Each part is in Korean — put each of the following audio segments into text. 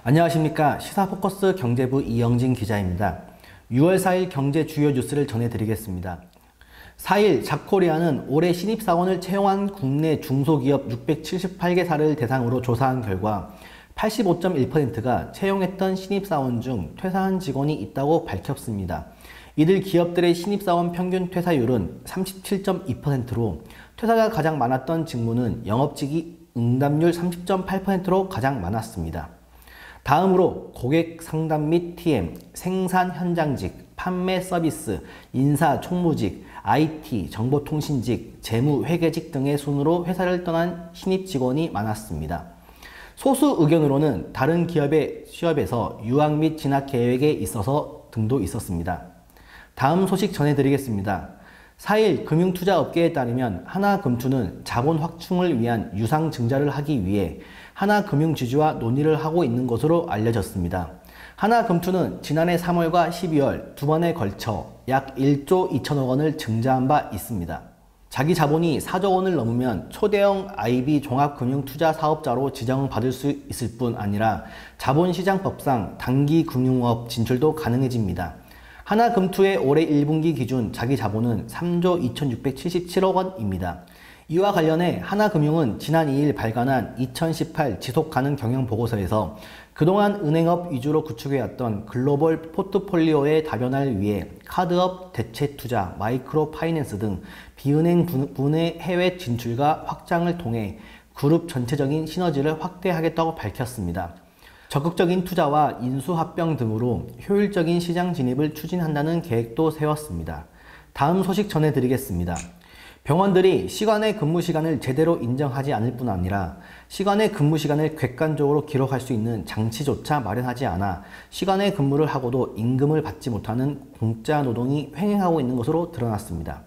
안녕하십니까. 시사포커스 경제부 이영진 기자입니다. 6월 4일 경제 주요 뉴스를 전해드리겠습니다. 4일 잡코리아는 올해 신입사원을 채용한 국내 중소기업 678개사를 대상으로 조사한 결과 85.1%가 채용했던 신입사원 중 퇴사한 직원이 있다고 밝혔습니다. 이들 기업들의 신입사원 평균 퇴사율은 37.2%로 퇴사가 가장 많았던 직무는 영업직이 응답률 30.8%로 가장 많았습니다. 다음으로 고객 상담 및 TM, 생산 현장직, 판매 서비스, 인사 총무직, IT, 정보통신직, 재무 회계직 등의 순으로 회사를 떠난 신입 직원이 많았습니다. 소수 의견으로는 다른 기업의 취업에서 유학 및 진학 계획에 있어서 등도 있었습니다. 다음 소식 전해드리겠습니다. 4일 금융투자업계에 따르면 하나금투는 자본 확충을 위한 유상 증자를 하기 위해 하나금융지주와 논의를 하고 있는 것으로 알려졌습니다. 하나금투는 지난해 3월과 12월 두 번에 걸쳐 약 1조 2천억 원을 증자한 바 있습니다. 자기 자본이 4조 원을 넘으면 초대형 IB 종합금융투자사업자로 지정받을 수 있을 뿐 아니라 자본시장법상 단기금융업 진출도 가능해집니다. 하나금투의 올해 1분기 기준 자기 자본은 3조 2,677억 원입니다. 이와 관련해 하나금융은 지난 2일 발간한 2018 지속가능 경영보고서에서 그동안 은행업 위주로 구축해왔던 글로벌 포트폴리오의 다변화를 위해 카드업, 대체투자, 마이크로 파이낸스 등 비은행 부문의 해외 진출과 확장을 통해 그룹 전체적인 시너지를 확대하겠다고 밝혔습니다. 적극적인 투자와 인수합병 등으로 효율적인 시장 진입을 추진한다는 계획도 세웠습니다. 다음 소식 전해드리겠습니다. 병원들이 시간의 근무 시간을 제대로 인정하지 않을 뿐 아니라 시간의 근무 시간을 객관적으로 기록할 수 있는 장치조차 마련하지 않아 시간의 근무를 하고도 임금을 받지 못하는 공짜 노동이 횡행하고 있는 것으로 드러났습니다.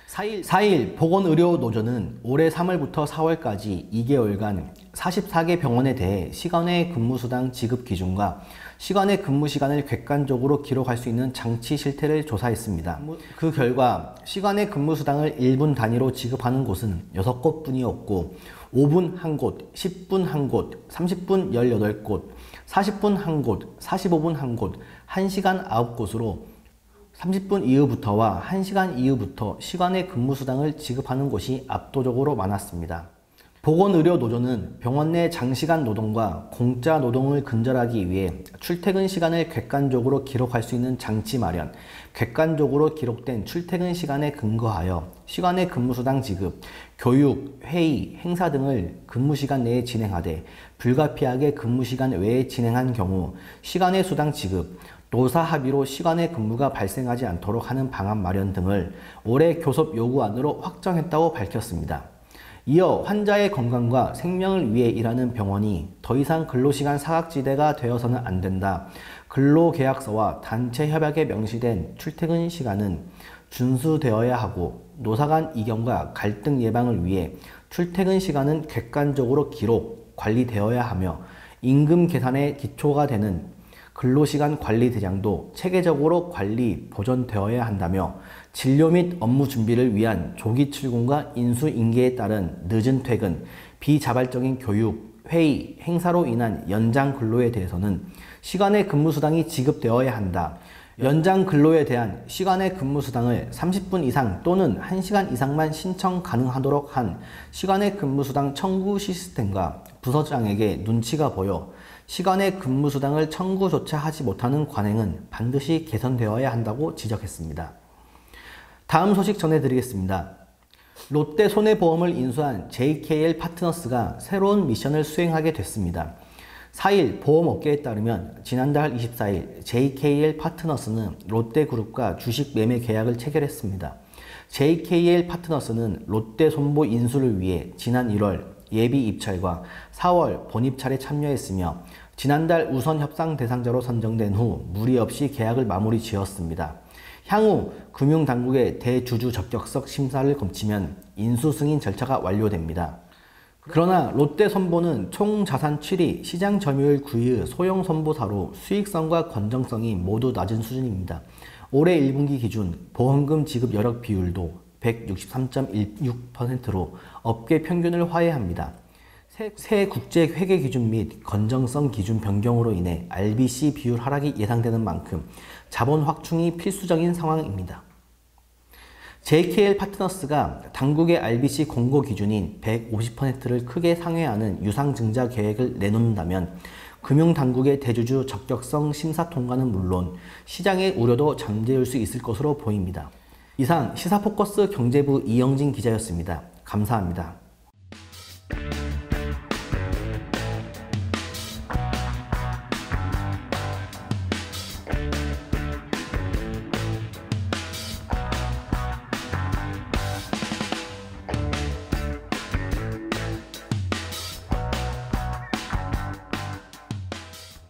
4일 보건의료노조는 올해 3월부터 4월까지 2개월간 44개 병원에 대해 시간의 근무수당 지급 기준과 시간의 근무 시간을 객관적으로 기록할 수 있는 장치 실태를 조사했습니다. 그 결과 시간의 근무수당을 1분 단위로 지급하는 곳은 6곳뿐이었고 5분 1곳, 10분 1곳, 30분 18곳, 40분 1곳, 45분 1곳, 1시간 9곳으로 30분 이후부터와 1시간 이후부터 시간의 근무수당을 지급하는 곳이 압도적으로 많았습니다. 보건의료노조는 병원 내 장시간 노동과 공짜 노동을 근절하기 위해 출퇴근 시간을 객관적으로 기록할 수 있는 장치 마련, 객관적으로 기록된 출퇴근 시간에 근거하여 시간의 근무수당 지급, 교육, 회의, 행사 등을 근무시간 내에 진행하되 불가피하게 근무시간 외에 진행한 경우 시간의 수당 지급, 노사 합의로 시간의 근무가 발생하지 않도록 하는 방안 마련 등을 올해 교섭 요구안으로 확정했다고 밝혔습니다. 이어 환자의 건강과 생명을 위해 일하는 병원이 더 이상 근로시간 사각지대가 되어서는 안 된다. 근로계약서와 단체 협약에 명시된 출퇴근 시간은 준수되어야 하고 노사 간 이견과 갈등 예방을 위해 출퇴근 시간은 객관적으로 기록, 관리되어야 하며 임금 계산의 기초가 되는 근로시간 관리 대장도 체계적으로 관리, 보존되어야 한다며 진료 및 업무 준비를 위한 조기 출근과 인수인계에 따른 늦은 퇴근, 비자발적인 교육, 회의, 행사로 인한 연장 근로에 대해서는 시간의 근무수당이 지급되어야 한다. 연장 근로에 대한 시간의 근무수당을 30분 이상 또는 1시간 이상만 신청 가능하도록 한 시간의 근무수당 청구 시스템과 부서장에게 눈치가 보여 시간의 근무수당을 청구조차 하지 못하는 관행은 반드시 개선되어야 한다고 지적했습니다. 다음 소식 전해드리겠습니다. 롯데 손해보험을 인수한 JKL 파트너스가 새로운 미션을 수행하게 됐습니다. 4일 보험업계에 따르면 지난달 24일 JKL 파트너스는 롯데그룹과 주식 매매 계약을 체결했습니다. JKL 파트너스는 롯데 손보 인수를 위해 지난 1월 예비 입찰과 4월 본입찰에 참여했으며 지난달 우선 협상 대상자로 선정된 후 무리 없이 계약을 마무리 지었습니다. 향후 금융당국의 대주주 적격성 심사를 거치면 인수 승인 절차가 완료됩니다. 그러나 롯데손보는 총자산 7위, 시장 점유율 9위의 소형 손보사로 수익성과 건전성이 모두 낮은 수준입니다. 올해 1분기 기준 보험금 지급 여력 비율도 163.16%로 업계 평균을 하회합니다. 새 국제 회계 기준 및 건전성 기준 변경으로 인해 RBC 비율 하락이 예상되는 만큼 자본 확충이 필수적인 상황입니다. JKL 파트너스가 당국의 RBC 공고 기준인 150%를 크게 상회하는 유상증자 계획을 내놓는다면 금융당국의 대주주 적격성 심사 통과는 물론 시장의 우려도 잠재울 수 있을 것으로 보입니다. 이상 시사포커스 경제부 이영진 기자였습니다. 감사합니다.